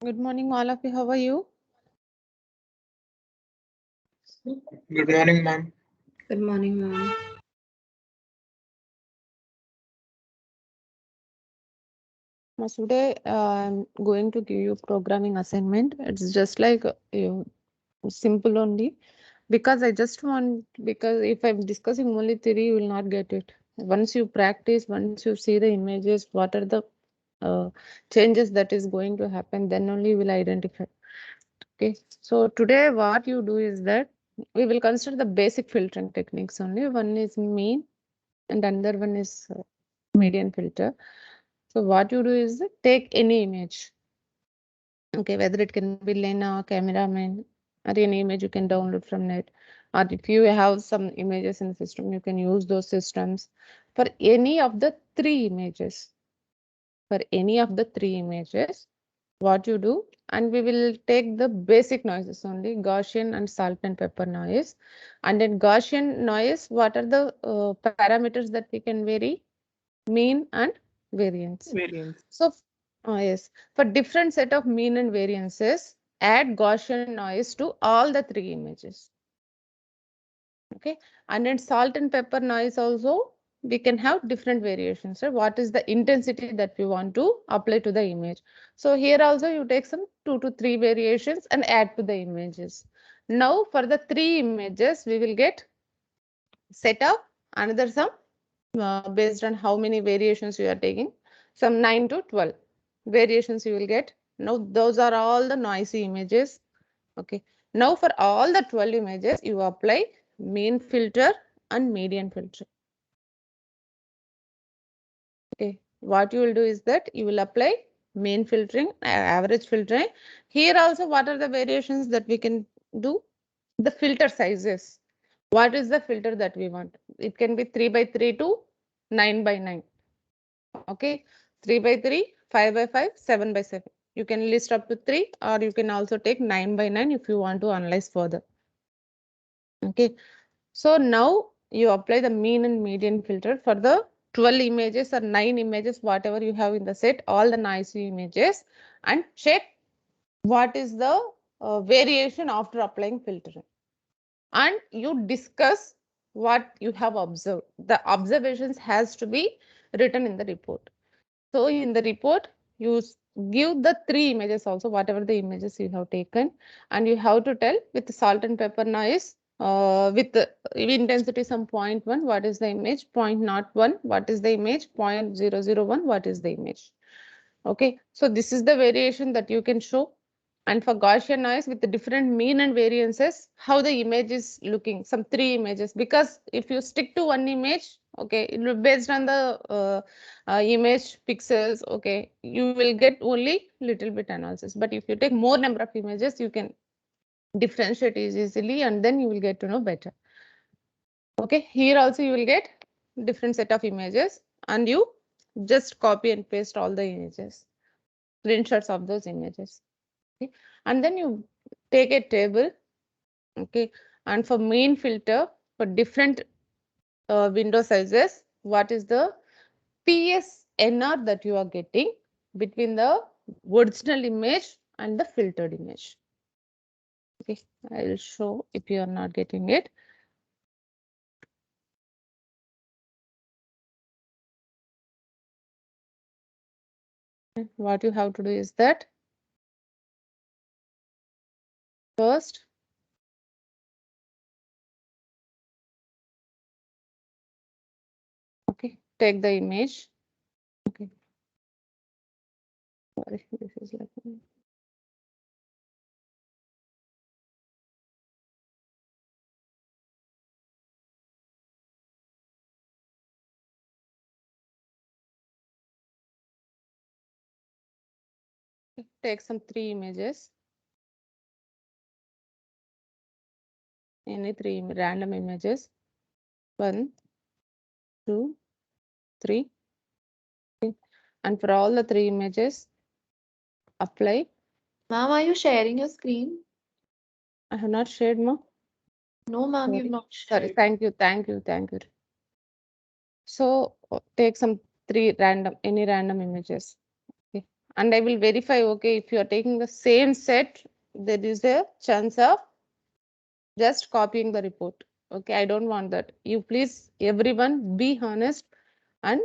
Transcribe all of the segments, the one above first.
Good morning, all of you. How are you? Good morning, ma'am. Good morning, ma'am. Today, I'm going to give you programming assignment. It's just like simple only because I just want, because if I'm discussing only theory, you will not get it. Once you practice, once you see the images, what are the uh, changes that is going to happen, then only you will identify. Okay. So today, what you do is that we will consider the basic filtering techniques only. One is mean, and another one is median filter. So what you do is take any image, okay, whether it can be Lena, cameraman, or any image you can download from net, or if you have some images in the system, you can use those systems for any of the three images. For any of the three images, what you do, and we will take the basic noises only, Gaussian and salt and pepper noise. And in Gaussian noise, what are the parameters that we can vary? Mean and variance. Variance. So, yes, for different set of mean and variances, add Gaussian noise to all the three images. Okay, and in salt and pepper noise also, we can have different variations. Right? What is the intensity that we want to apply to the image? So here also you take some 2 to 3 variations and add to the images. Now for the three images, we will get set up another some based on how many variations you are taking, some 9 to 12 variations you will get. Now those are all the noisy images. Okay, now for all the 12 images you apply mean filter and median filter. Okay, what you will do is that you will apply mean filtering, average filtering. Here also, what are the variations that we can do? The filter sizes. What is the filter that we want? It can be 3 by 3 to 9 by 9. Okay, 3 by 3, 5 by 5, 7 by 7. You can list up to 3, or you can also take 9 by 9 if you want to analyze further. Okay, so now you apply the mean and median filter for the 12 images or 9 images, whatever you have in the set, all the noisy images, and check what is the variation after applying filtering. And you discuss what you have observed. The observations has to be written in the report. So in the report, you give the three images also, whatever the images you have taken, and you have to tell with the salt and pepper noise, with the intensity some 0.1, what is the image, 0.01, what is the image, 0.001, what is the image. Okay, so this is the variation that you can show. And for Gaussian noise with the different mean and variances, how the image is looking, some three images. Because if you stick to one image, okay, it will based on the image pixels, okay, you will get only little bit analysis. But if you take more number of images, you can differentiate it easily, and then you will get to know better. Okay, here also you will get different set of images, and you just copy and paste all the images, screenshots of those images. Okay, and then you take a table. Okay, and for mean filter for different window sizes, what is the PSNR that you are getting between the original image and the filtered image? Okay, I will show if you are not getting it. What you have to do is that first, okay, take the image. Okay, sorry, this is like take some three images, any three random images, 1, 2, 3. Okay. And for all the three images, apply. Ma'am, are you sharing your screen? I have not shared more. No, ma'am, you've Sorry. not Sorry. shared. Thank you. So take some three random, any random images. Okay. and I will verify, okay, if you are taking the same set, there is a chance of just copying the report. Okay, I don't want that. You please, everyone, be honest and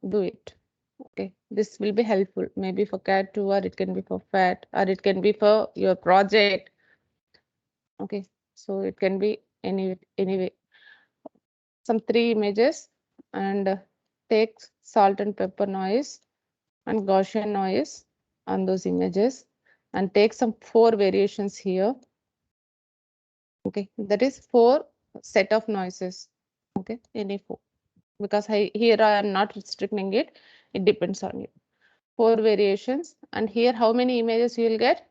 do it. Okay, this will be helpful. Maybe for CAT 2, or it can be for FAT, or it can be for your project. Okay, so it can be anyway. Some 3 images, and take salt and pepper noise and Gaussian noise on those images, and take some 4 variations here. Okay, that is 4 set of noises. Okay, any 4, because here I am not restricting it. It depends on you. 4 variations, and here how many images you will get?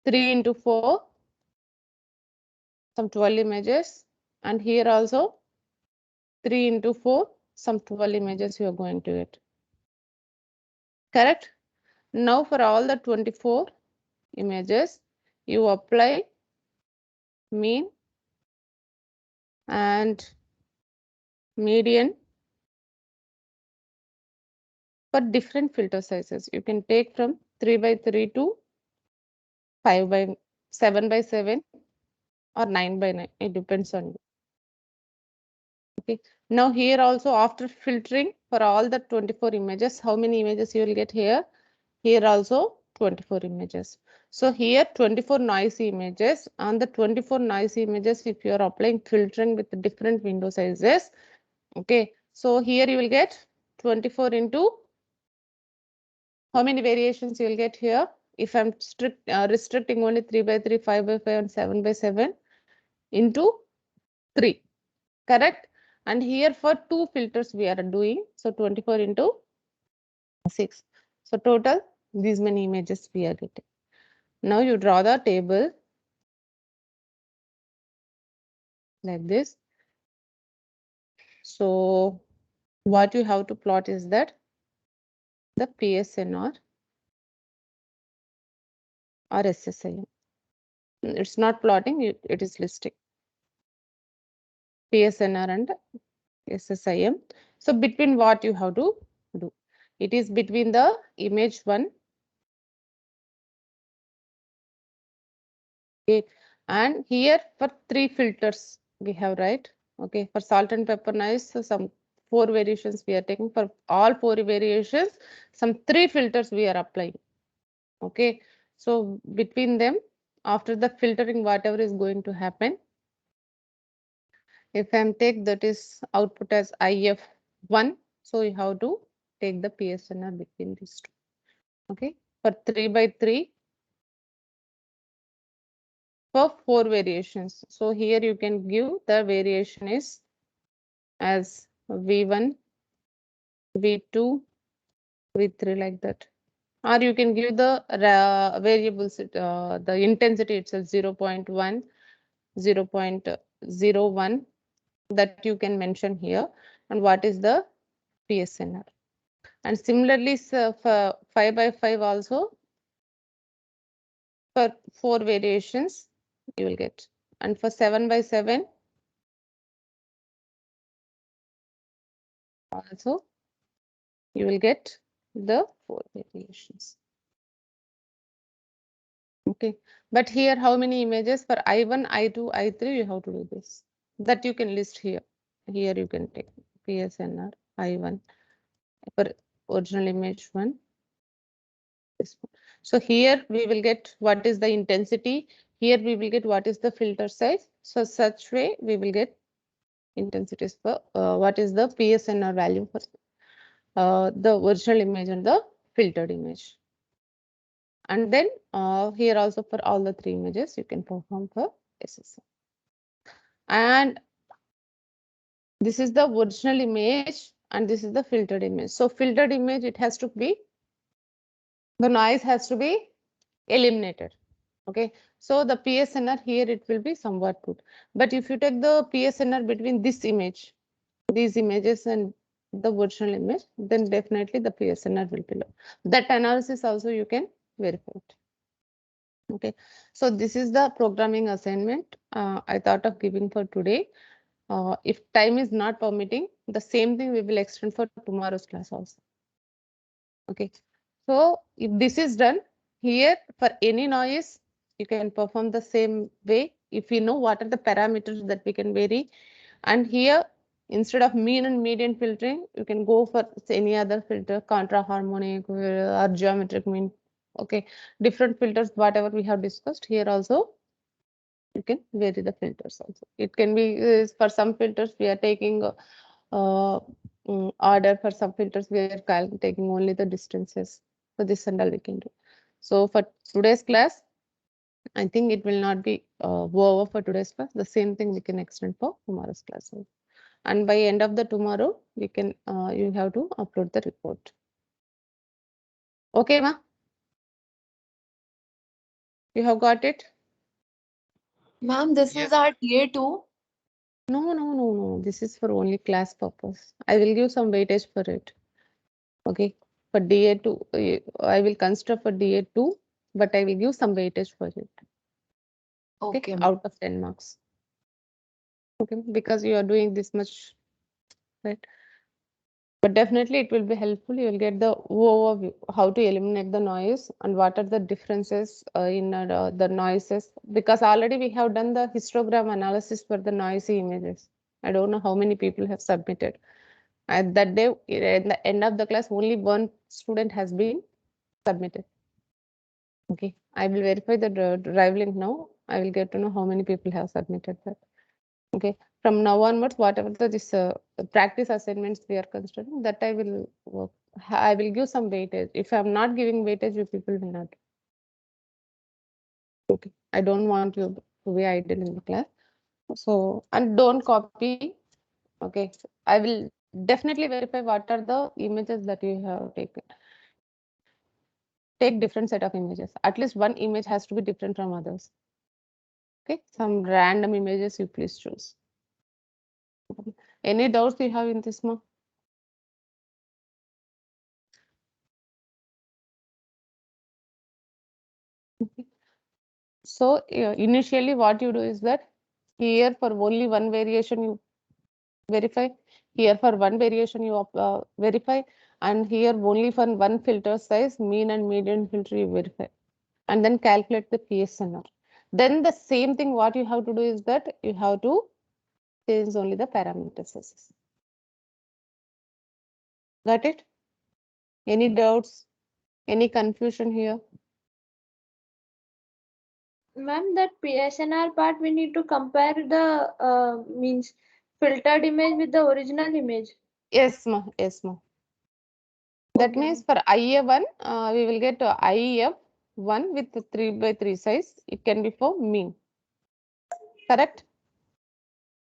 3 into 4, some 12 images, and here also 3 into 4, some 12 images you are going to get. Correct? Now for all the 24 images, you apply mean and median for different filter sizes. You can take from 3 by 3 to 5 by 7 by 7 or 9 by 9. It depends on you. Okay. Now here also, after filtering for all the 24 images, how many images you will get here? Here also 24 images. So here 24 noisy images. On the 24 noisy images, if you are applying filtering with different window sizes, okay. So here you will get 24 into how many variations you will get here? If I'm restricting only 3 by 3, 5 by 5, and 7 by 7 into 3, correct? And here for 2 filters we are doing, so 24 into 6. So total, these many images we are getting. Now you draw the table like this. So what you have to plot is that the PSNR or SSIM. It's not plotting, it is listing. PSNR and SSIM. So between what you have to do? It is between the image 1. Okay. And here for 3 filters we have, right? Okay, for salt and pepper noise, so some 4 variations we are taking. For all 4 variations, some 3 filters we are applying. Okay, so between them, after the filtering, whatever is going to happen, if I'm take that is output as IF1, so you have to take the PSNR between these two. Okay, for 3 by 3, for 4 variations. So here you can give the variation is as V1, V2, V3 like that. Or you can give the variables, the intensity itself 0.1, 0.01, that you can mention here, and what is the PSNR. And similarly, so for 5 by 5 also, for 4 variations you will get. And for 7 by 7 also you will get the 4 variations. Okay, but here how many images? For I1, I2, I3 you have to do this. That you can list here. Here you can take PSNR I1 for original image 1. This one. So here we will get what is the intensity. Here we will get what is the filter size. So such way we will get intensities for what is the PSNR value for the original image and the filtered image. And then here also for all the 3 images you can perform for SSM. And this is the original image and this is the filtered image. So filtered image, it has to be, the noise has to be eliminated. Okay, so the PSNR here it will be somewhat good. But if you take the PSNR between this image, these images and the original image, then definitely the PSNR will be low. That analysis also you can verify it. Okay, so this is the programming assignment I thought of giving for today. If time is not permitting, the same thing we will extend for tomorrow's class also. Okay, So if this is done here for any noise, you can perform the same way if you know what are the parameters that we can vary. And here, instead of mean and median filtering, you can go for any other filter, contra harmonic or geometric mean. Okay, different filters, whatever we have discussed here also, you can vary the filters also. It can be for some filters we are taking order, for some filters we are taking only the distances. So this and all we can do. So for today's class, I think it will not be over for today's class. The same thing we can extend for tomorrow's class also. And by end of the tomorrow, we can you have to upload the report. Okay, ma? You have got it? Ma'am, this Yes. is our TA2. No. This is for only class purpose. I will give some weightage for it. Okay. For DA2, I will consider for DA2, but I will give some weightage for it. Okay. Okay. Out of 10 marks. Okay. Because you are doing this much, right? But definitely it will be helpful. You will get the overview, how to eliminate the noise and what are the differences in the noises. Because already we have done the histogram analysis for the noisy images. I don't know how many people have submitted. At that day, at the end of the class, only one student has been submitted. Okay, I will verify the drive link now. I will get to know how many people have submitted that. Okay, from now onwards, whatever this practice assignments we are considering, that I will work. I will give some weightage. If I'm not giving weightage, you people will not. Okay, I don't want you to be idle in the class. So, and don't copy. Okay, I will definitely verify what are the images that you have taken. Take different set of images. At least one image has to be different from others. Okay, some random images you please choose. Any doubts you have in this, ma? Okay. So initially what you do is that here for only one variation you verify, here for one variation you verify, and here only for one filter size, mean and median filter you verify, and then calculate the PSNR. Then the same thing what you have to do is that you have to change only the parameters. Got it? Any doubts? Any confusion here? Ma'am, that PSNR part we need to compare the means filtered image with the original image. Yes, ma. Yes, ma. That Okay, means for IA1, we will get IF1 with 3x3 size. It can be for mean. Correct?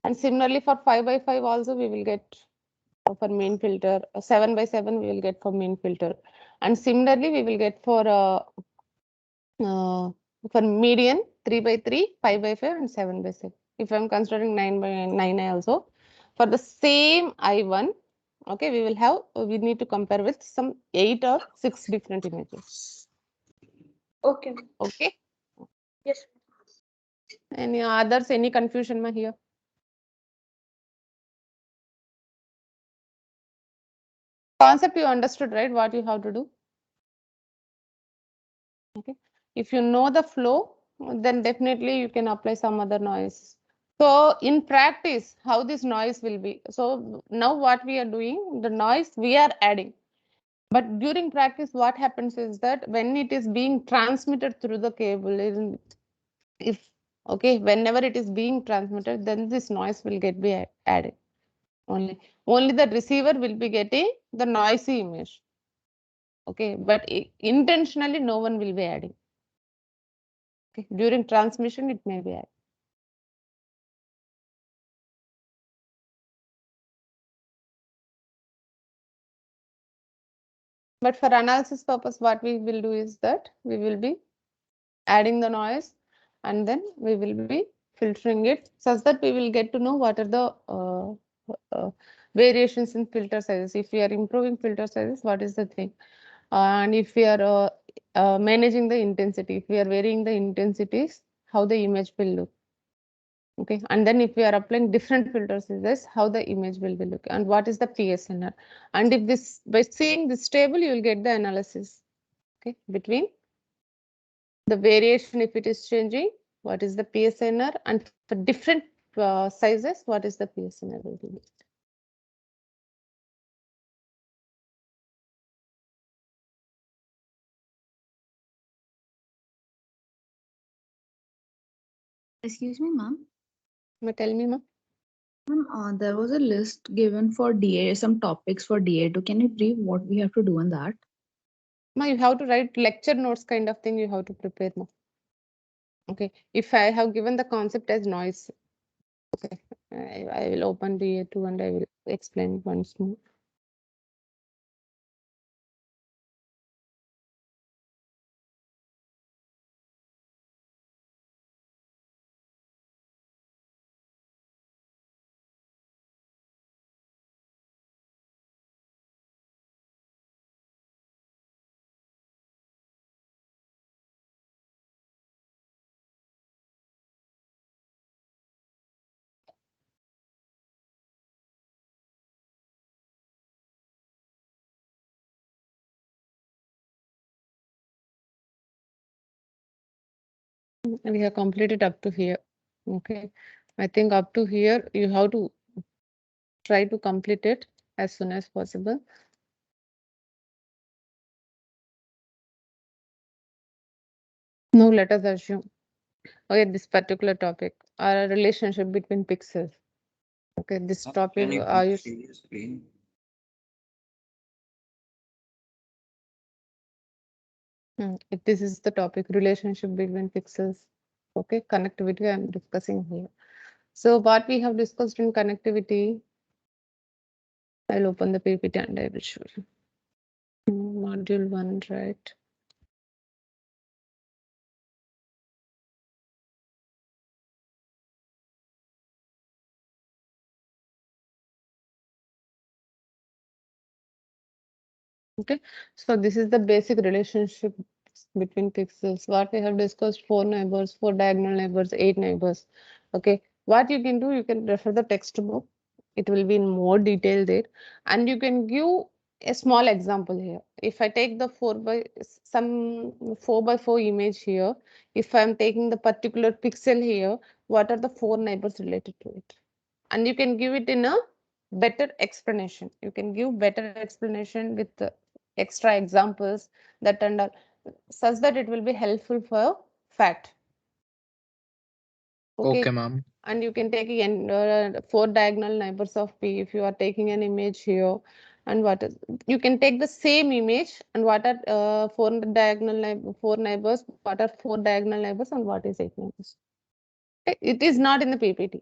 And similarly for 5x5 also we will get for mean filter. 7x7 we will get for mean filter. And similarly we will get for median 3x3, 5x5 and 7x7. If I'm considering 9x9 also. For the same I1, okay, we need to compare with some 8 or 6 different images. okay, Okay. yes. Any others, any confusion ma here? Concept you understood, right? What you have to do. Okay. If you know the flow, then definitely you can apply some other noise. So in practice, how this noise will be. So now what we are doing, the noise we are adding. But during practice, what happens is that when it is being transmitted through the cable, if okay, whenever it is being transmitted, then this noise will get be added. Only the receiver will be getting the noisy image. Okay, but intentionally no one will be adding. Okay, during transmission it may be added. But for analysis purpose, what we will do is that we will be adding the noise and then we will be filtering it such that we will get to know what are the variations in filter sizes. If we are improving filter sizes, what is the thing? And if we are managing the intensity, if we are varying the intensities, how the image will look. Okay, and then if we are applying different filters, is this how the image will be looking and what is the PSNR. And if this by seeing this table, you will get the analysis. Okay, between the variation if it is changing, what is the PSNR, and for different sizes, what is the PSNR will be. Excuse me, ma'am. Tell me, ma'am. Ma'am, there was a list given for DA, some topics for DA2. Can you brief what we have to do on that? Ma, you have to write lecture notes kind of thing you have to prepare, ma. Okay, if I have given the concept as noise, okay, I will open DA2 and I will explain once more. We have completed up to here. Okay, I think up to here you have to try to complete it as soon as possible. Now let us assume, okay, this particular topic, a relationship between pixels. Okay, this topic, are you? This is the topic, relationship between pixels. Okay, connectivity I'm discussing here. So what we have discussed in connectivity, I'll open the PPT and I will show you. Module 1, right? Okay, so this is the basic relationship between pixels. What we have discussed, 4 neighbors, 4 diagonal neighbors, 8 neighbors. Okay, what you can do, you can refer the textbook. It will be in more detail there, and you can give a small example here. If I take the 4 by 4 image here, if I'm taking the particular pixel here, what are the 4 neighbors related to it? And you can give it in a better explanation. You can give better explanation with the extra examples that and all, such that it will be helpful for fact. Okay, ma'am. And you can take 4 diagonal neighbors of P if you are taking an image here. And what is, you can take the same image and what are 4 neighbors, what are 4 diagonal neighbors and what is 8 neighbors. Okay, it is not in the PPT.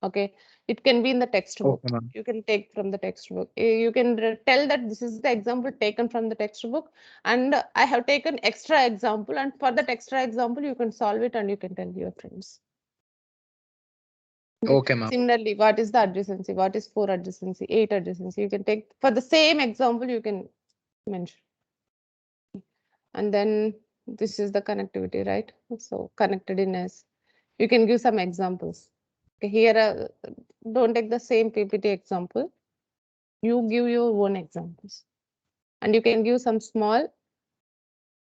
Okay, it can be in the textbook. Okay, ma'am. You can take from the textbook. You can tell that this is the example taken from the textbook, and I have taken extra example, and for that extra example, you can solve it and you can tell your friends. Okay, ma'am. Similarly, what is the adjacency? What is 4 adjacency, 8 adjacency? You can take for the same example, you can mention. And then this is the connectivity, right? So connectedness. You can give some examples. Okay, here, don't take the same PPT example. You give your own examples. And you can give some small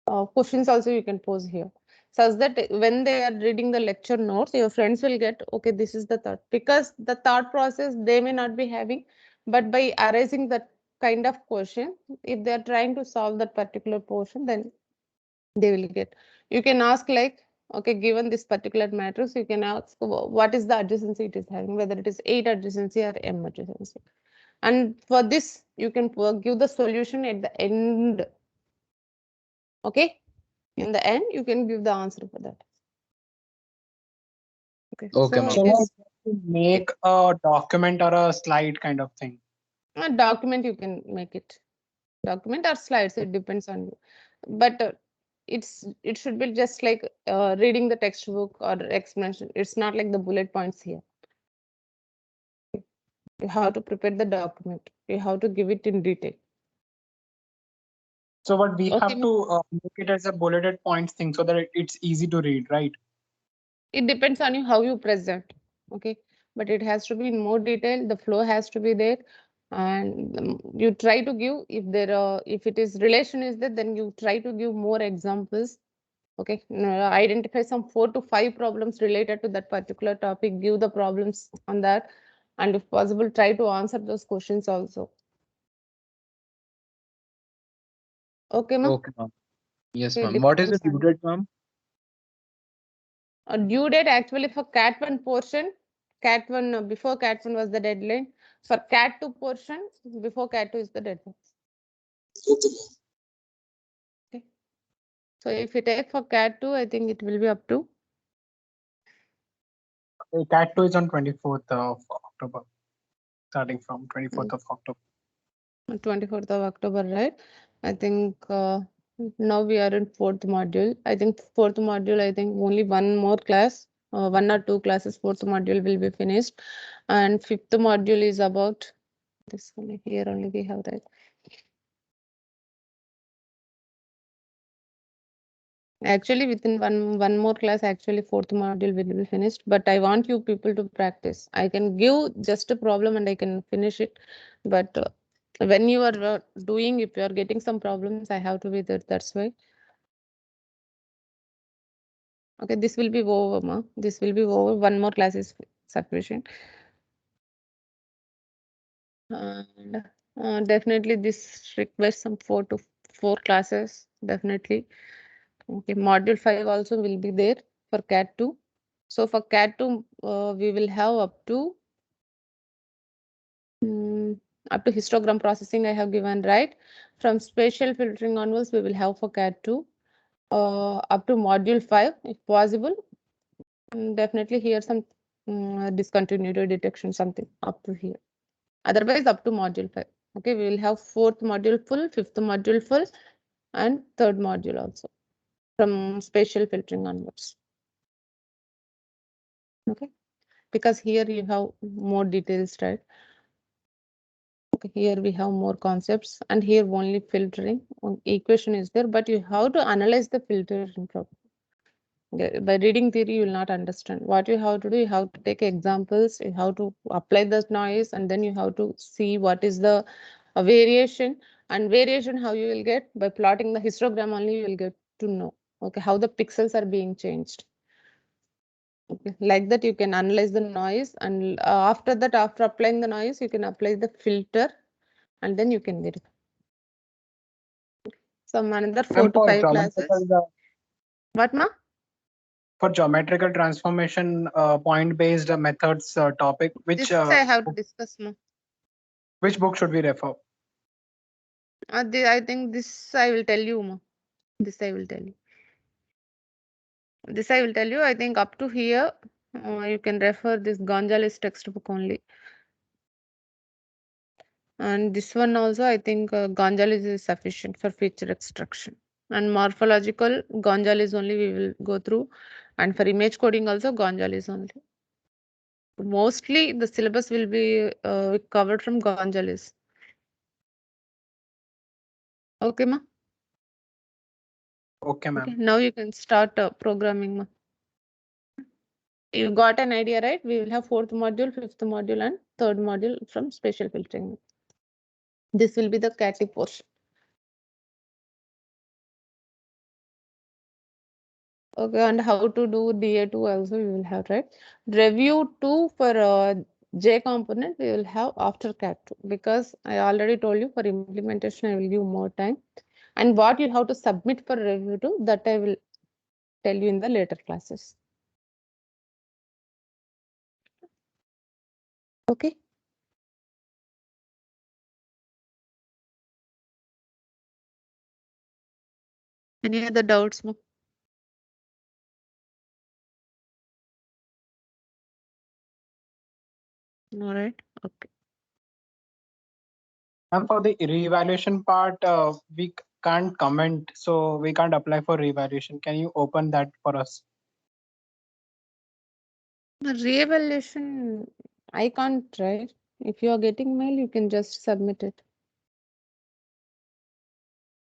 questions also you can pose here. Such that when they are reading the lecture notes, your friends will get, okay, this is the thought. Because the thought process they may not be having, but by arising that kind of question, if they are trying to solve that particular portion, then they will get. You can ask like, okay, given this particular matrix, you can ask what is the adjacency it is having, whether it is 8 adjacency or m adjacency. And for this, you can give the solution at the end. Okay, in the end, you can give the answer for that. Okay, Okay, so ma'am. it So is make a document or a slide kind of thing. a document, you can make it document or slides, it depends on you. But it should be just like reading the textbook or explanation. It's not like the bullet points here. You have to prepare the document. You have to give it in detail. So what we Okay, have to make it as a bulleted points thing so that it's easy to read, right? it depends on you how you present. Okay, but it has to be in more detail. The flow has to be there. and you try to give, if it is relation is there, then you try to give more examples. Okay, identify some 4 to 5 problems related to that particular topic, give the problems on that, and if possible try to answer those questions also. Okay, ma'am. Okay, ma'am. Yes, Okay, ma'am. What is the depends due on date, ma'am? due date actually for cat 1 portion. Cat 1 before cat 1 was the deadline. For cat 2 portion, before cat 2 is the deadline. Okay, so if you take for cat 2, I think it will be up to Cat 2 is on 24th of October, starting from 24th of October. 24th of October, right? I think now we are in 4th module. I think 4th module, I think only one more class, 1 or 2 classes, 4th module will be finished. And 5th module is about this one here only we have that. Actually, within one more class, actually 4th module will be finished. But I want you people to practice. I can give just a problem and I can finish it. But when you are doing, if you are getting some problems, I have to be there. That's why. Okay, this will be over, ma. This will be over. One more class is sufficient. And definitely this requires some 4 to 4 classes, definitely. Okay, module 5 also will be there for CAT 2. So for CAT 2, we will have up to histogram processing I have given, right? From spatial filtering onwards, we will have for CAT 2. Up to module 5, if possible. Definitely here some discontinuity detection, something up to here. Otherwise, up to module 5. Okay, we will have 4th module full, 5th module full, and 3rd module also from spatial filtering onwards. Okay, because here you have more details, right? Okay, here we have more concepts, and here only filtering equation is there, but you have to analyze the filtering problem. By reading theory, you will not understand. What you have to do, you have to take examples, you have to apply the noise, and then you have to see what is the variation. And variation, how you will get? By plotting the histogram only, you will get to know, okay, how the pixels are being changed. Okay, like that you can analyze the noise, and after that, after applying the noise, you can apply the filter, and then you can verify. Some another 4 And to for 5 classes. What, ma? For geometrical transformation point-based methods topic, This I have to discuss, ma. which book should we refer? I think this I will tell you, ma. This I will tell you. This I will tell you. I think up to here, you can refer this Gonzalez textbook only. And this one also, I think Gonzalez is sufficient for feature extraction. And morphological, Gonzalez only we will go through. And for image coding also, Gonzalez only. Mostly the syllabus will be covered from Gonzalez. Okay, ma? Okay, ma'am. Okay, now you can start programming, ma. You got an idea, right? We will have 4th module, 5th module, and 3rd module from spatial filtering. This will be the CAT portion. Okay, and how to do DA2 also you will have, right? Review 2 for J component we will have after CAT2, because I already told you for implementation I will give more time. And what you have to submit for review 2, that I will tell you in the later classes. Okay. Any other doubts, ma'am? All right. Okay. And for the reevaluation part, we can't comment, so we can't apply for reevaluation. Can you open that for us? The re-evaluation, I can't try. If you are getting mail, you can just submit it.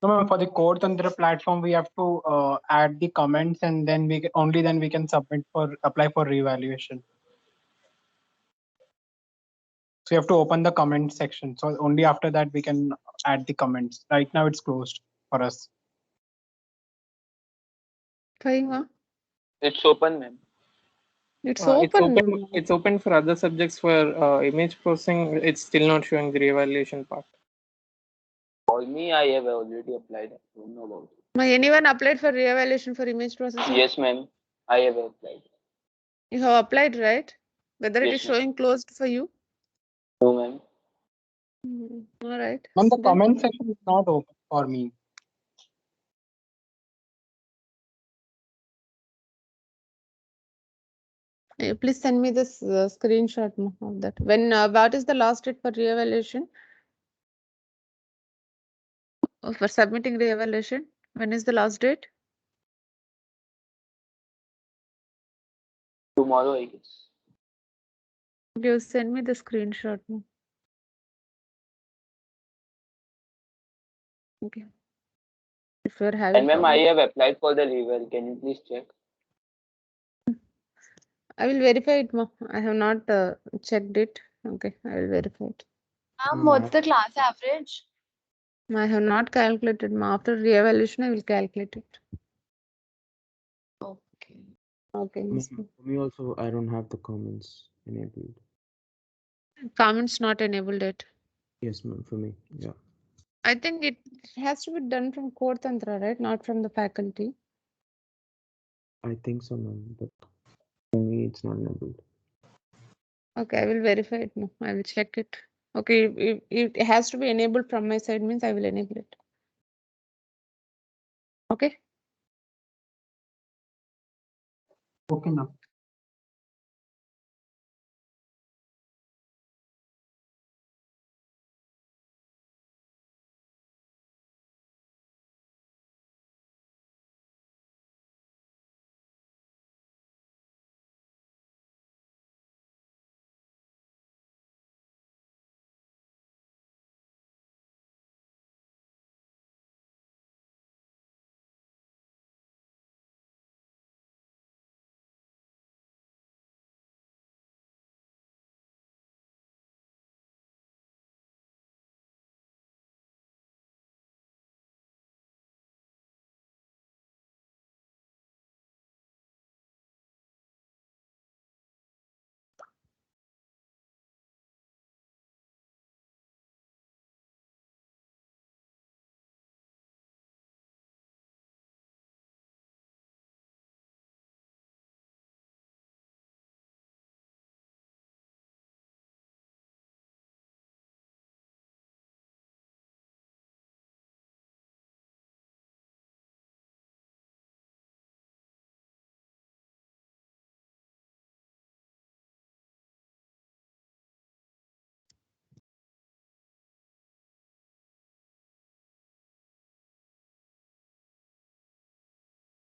No, ma'am, for the Core Tantra platform, we have to add the comments, and then only then we can apply for reevaluation. So you have to open the comment section. So only after that we can add the comments. Right now it's closed for us. Fine, huh? It's open, ma'am. It's It's open. open. It's open for other subjects. For image processing, it's still not showing the reevaluation part. For me, I have already applied. I don't know about it. Anyone applied for reevaluation for image processing? Yes, ma'am. I have applied. You have applied, right? Whether it Yes, is ma'am. showing closed for you? No, ma'am. All right. And the Then- comment section is not open for me. Please send me this screenshot of that. When what is the last date for reevaluation? For submitting reevaluation? When is the last date? Tomorrow, I guess. You send me the screenshot. Okay. If you're having And ma'am, I problem, have applied for the reval. Can you please check? I will verify it. I have not checked it. Okay, I will verify it. Ma'am, what's the class average? I have not calculated. After reevaluation, I will calculate it. Okay. Okay. Miss. For me also, I don't have the comments enabled. Comments not enabled yet. Yes, ma'am, for me. Yeah. I think it has to be done from Core Tantra, right? Not from the faculty. I think so, ma'am, but for me, it's not enabled. Okay, I will verify it. No, I will check it. Okay, if it has to be enabled from my side means I will enable it. Okay. Okay, ma'am.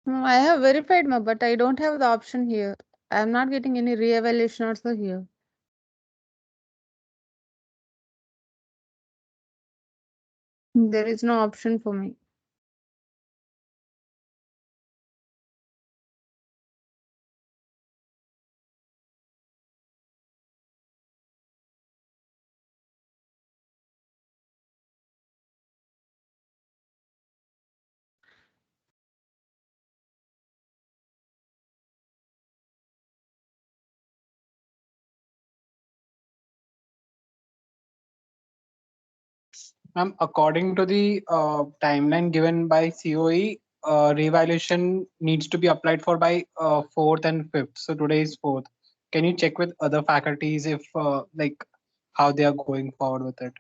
No, I have verified, but I don't have the option here. I am not getting any re-evaluation also here. There is no option for me. According to the timeline given by COE, reevaluation needs to be applied for by 4th and 5th. So today is 4th. Can you check with other faculties if like how they are going forward with it?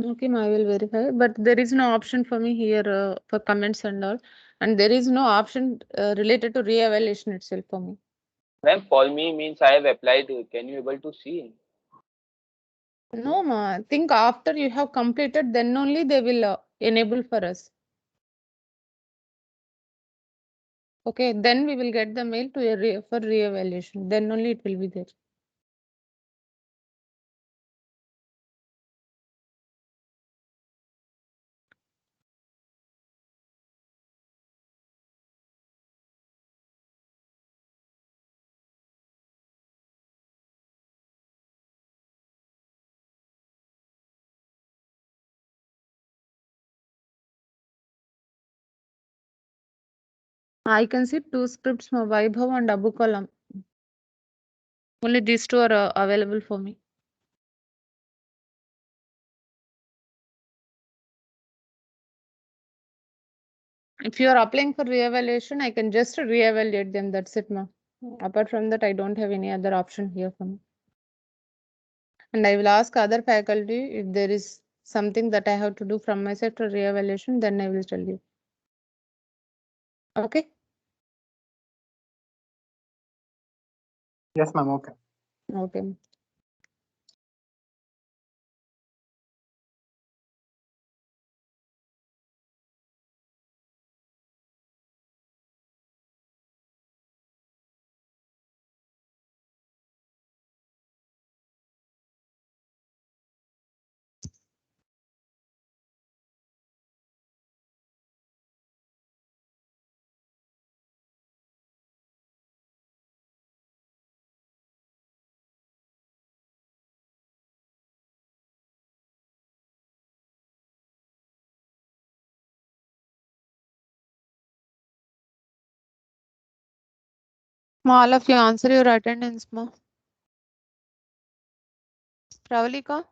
Okay, I will verify, but there is no option for me here for comments and all, and there is no option related to re-evaluation itself for me. Ma'am, for me means I have applied. Can you able to see? No, ma. I think after you have completed, then only they will enable for us. Okay, then we will get the mail to for re-evaluation. Then only it will be there. I can see two scripts, Vaibhav and Abu Kalam. Only these two are available for me. If you are applying for re-evaluation, I can just re-evaluate them. That's it, ma. Apart from that, I don't have any other option here for me. And I will ask other faculty if there is something that I have to do from my side for re-evaluation, then I will tell you. Okay? Yes, ma'am. Okay. Okay. Ma, all of you answer your attendance, ma. Pravalika?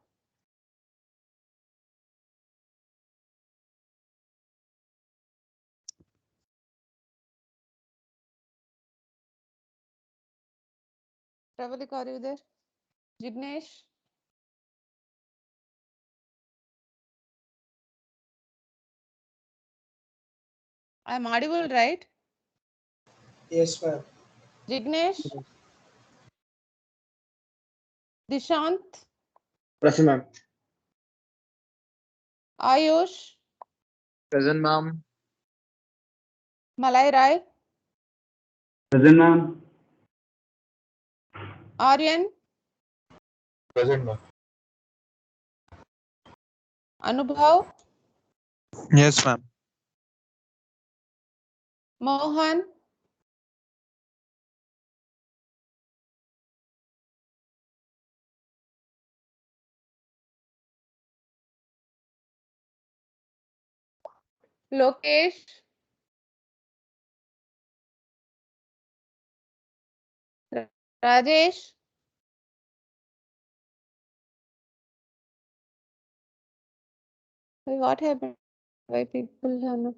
Pravalika, are you there? Jignesh? I'm audible, right? Yes, ma'am. Jignesh? Dishant? Present, ma'am. Ayush? Present, ma'am. Malai Rai? Present, ma'am. Aryan? Present, ma'am. Anubhav? Yes, ma'am. Mohan? Lokesh? Rajesh? What happened? Why people are not?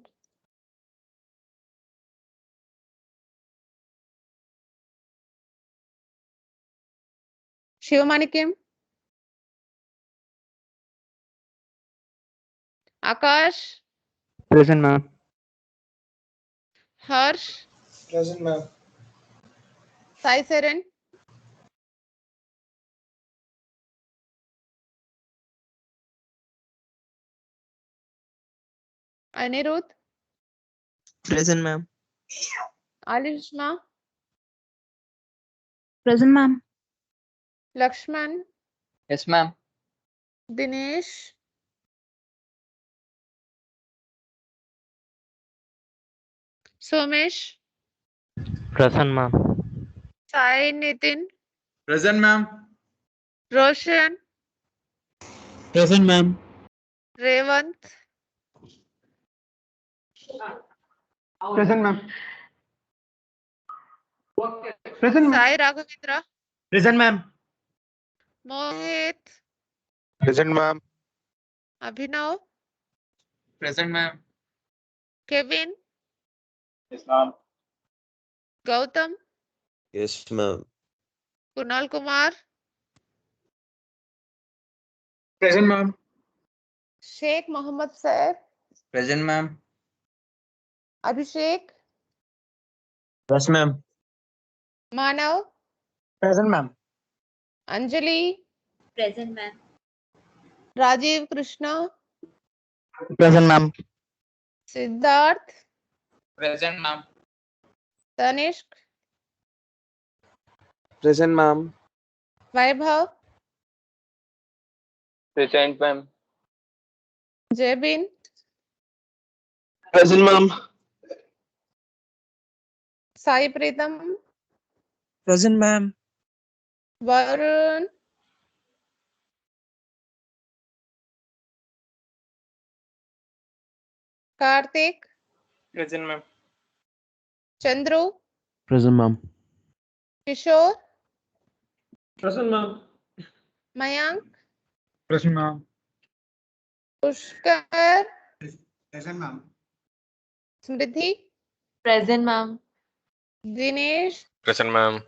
Shivamanikim? Akash? Present, ma'am. Harsh? Present, ma'am. Sai Seren? Anirudh? Present, ma'am. Alishma? Present, ma'am. Lakshman? Yes, ma'am. Dinesh? Somesh? Present, ma'am. Sai Nitin? Present, ma'am. Roshan? Present, ma'am. Revant? Present, ma'am. Present, ma'am. Sai Raghavendra? Present, ma'am. Mohit? Present, ma'am. Abhinav? Present, ma'am. Kevin? Yes, ma'am. Gautam? Yes, ma'am. Kunal Kumar? Present, ma'am. Sheikh Mohammed Saif? Present, ma'am. Abhishek? Yes, ma'am. Manav? Present, ma'am. Anjali? Present, ma'am. Rajiv Krishna? Present, ma'am. Siddharth? Present, ma'am. Tanishq? Present, ma'am. Vaibhav? Present, ma'am. Jebin? Present, ma'am. Sai Pritam? Present, ma'am. Varun? Karthik? Present, ma'am. Chandru, Present, ma'am. Kishore, Present, ma'am. Mayank, Present, ma'am. Pushkar, Present, ma'am. Smrithi, Present, ma'am. Dinesh, Present, ma'am.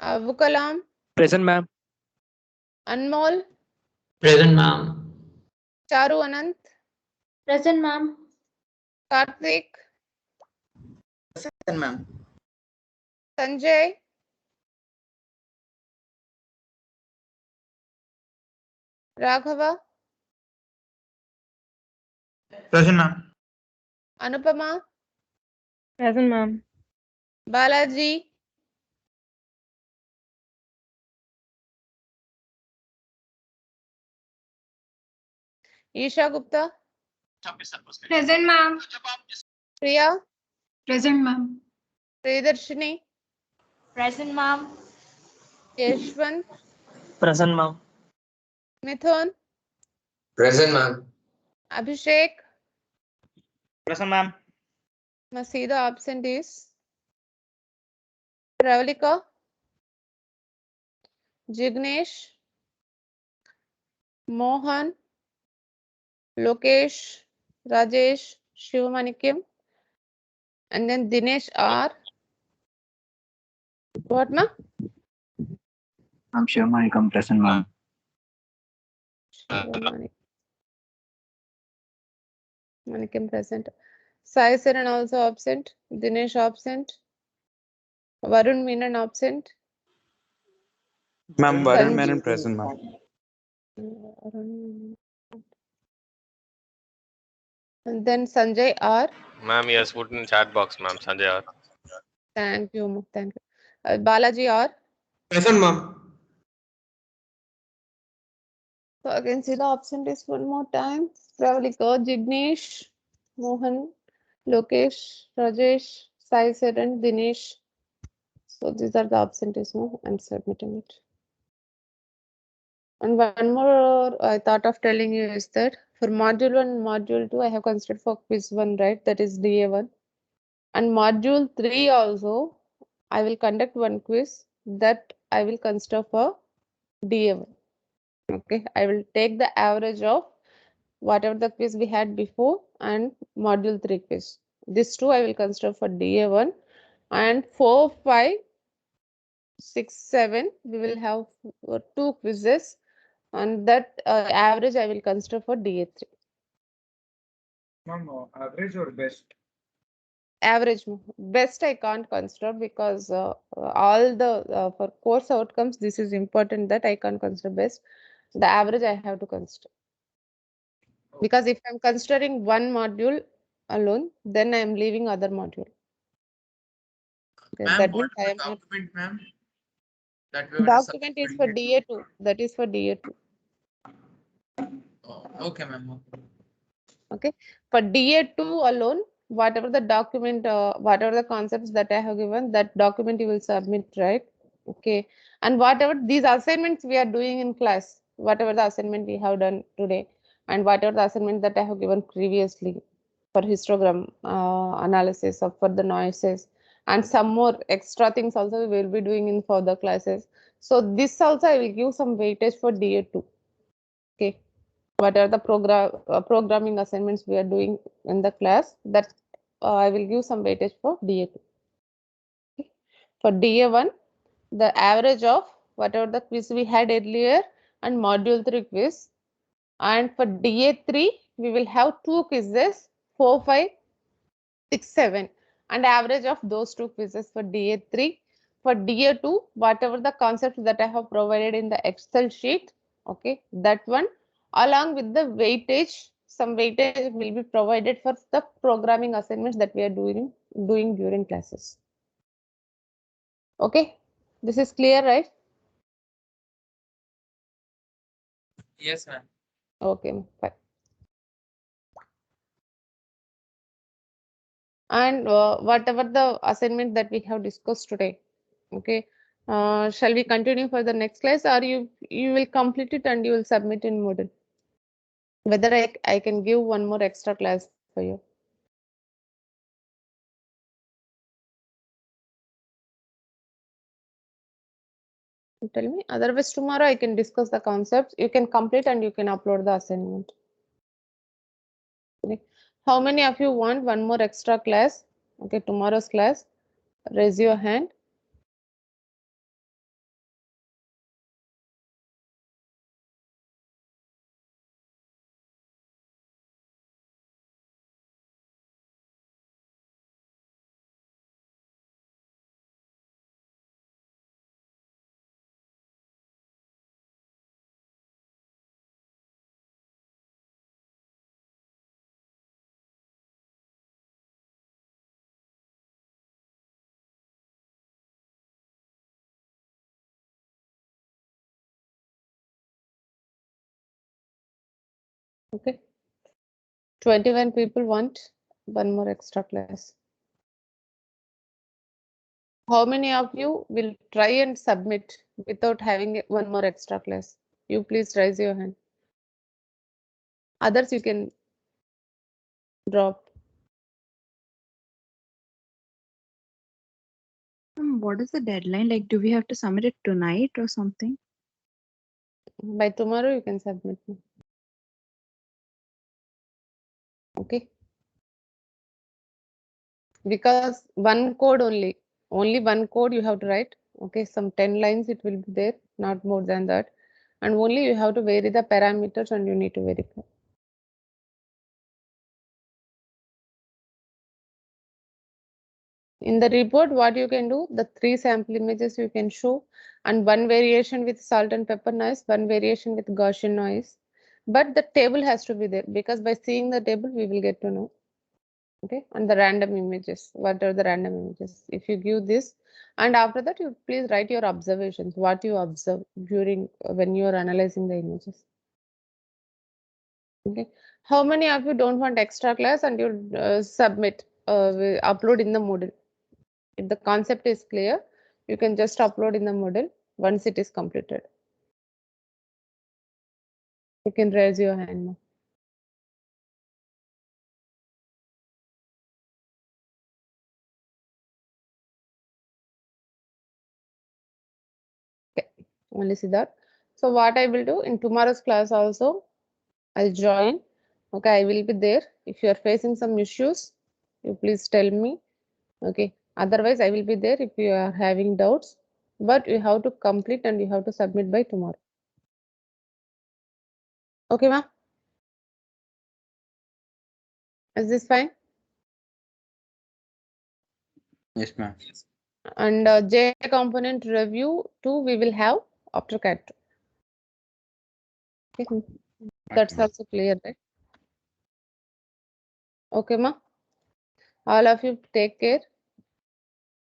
Abukalam, Present, ma'am. Anmol, Present, ma'am. Charu Anant, Present, ma'am. Karthik, Present, ma'am. Sanjay, Raghava, Present, ma'am. Anupama, Present, ma'am. Balaji, Isha Gupta, Present, ma'am. Priya, Present, ma'am. Priyadarshini, Present, ma'am. Yashwant, Present, ma'am. Mithun, Present, ma'am. Abhishek, Present, ma'am. must see the absentees. Pravalika, Jignesh, Mohan, Lokesh, Rajesh, Shivamanikim, and then Dinesh R. What, ma? I'm sure Manikam present, ma'am. Manikim present. Sai Saran also absent. Dinesh absent. Varun Menon absent. Ma'am, Varun Menon present, ma'am. And then Sanjay R. Ma'am, yes, put in chat box, ma'am. Sanjay R. Thank you, Muk. Thank you. Balaji R. Present, ma'am. So again, see the absentees one more time. Pravalika, Jignesh, Mohan, Lokesh, Rajesh, Sai Saran, Dinesh. So these are the absentees. No, I'm submitting it. And one more I thought of telling you is that for module 1 and module 2, I have considered for quiz 1, right? That is DA1. And module 3 also, I will conduct one quiz that I will consider for DA1. Okay, I will take the average of whatever the quiz we had before and module 3 quiz. These two I will consider for DA1, and 4, 5, 6, 7 we will have two quizzes, and that average I will consider for DA3. Ma'am, average or best? Average, best I can't consider because all the for course outcomes this is important that I can't consider best. The average I have to consider. Because if I'm considering one module alone, then I'm leaving other module. Okay, that means I am not. Document, ma'am. Document is for DA2. That is for DA2. Okay, ma'am. Okay. For DA2 alone, whatever the document, whatever the concepts that I have given, that document you will submit, right? Okay. And whatever these assignments we are doing in class, whatever the assignment we have done today, and whatever the assignment that I have given previously for histogram analysis or for the noises, and some more extra things also we will be doing in further classes. So this also I will give some weightage for DA2. Okay. What are the programming assignments we are doing in the class, that I will give some weightage for DA2. Okay. For DA1, the average of whatever the quiz we had earlier and module 3 quiz, and for DA3 we will have two quizzes, 4, 5, 6, 7, and average of those two quizzes for DA3. For DA2, whatever the concepts that I have provided in the Excel sheet, okay, that one, along with the weightage, some weightage will be provided for the programming assignments that we are doing during classes. Okay, this is clear, right? Yes, ma'am. Okay, fine. And whatever the assignment that we have discussed today, okay, shall we continue for the next class, or you will complete it and you will submit in Moodle? Whether I can give one more extra class for you. Tell me. Otherwise, tomorrow I can discuss the concepts. You can complete and you can upload the assignment. Okay. How many of you want one more extra class? Okay, tomorrow's class. Raise your hand. Okay. 21 people want one more extra class. How many of you will try and submit without having one more extra class? You please raise your hand. Others you can drop. What is the deadline? Like, do we have to submit it tonight or something? By tomorrow you can submit. Okay. Because one code only one code you have to write. Okay, some 10 lines it will be there, not more than that. And only you have to vary the parameters and you need to verify. In the report, what you can do, the 3 sample images you can show, and one variation with salt and pepper noise, one variation with Gaussian noise. But the table has to be there, because by seeing the table, we will get to know. Okay, and the random images, what are the random images? If you give this, and after that, you please write your observations, what you observe during when you are analyzing the images. Okay, how many of you don't want extra class and you submit, upload in the Moodle? If the concept is clear, you can just upload in the Moodle once it is completed. You can raise your hand now. Okay, only see that. So what I will do in tomorrow's class also, I'll join. Okay, I will be there. If you are facing some issues, you please tell me. Okay, otherwise I will be there if you are having doubts. But you have to complete and you have to submit by tomorrow. Okay, ma? Is this fine? Yes, ma'am. And J component review 2 we will have after CAT. Okay, that's ma'am. also clear, right? Okay, ma. All of you take care.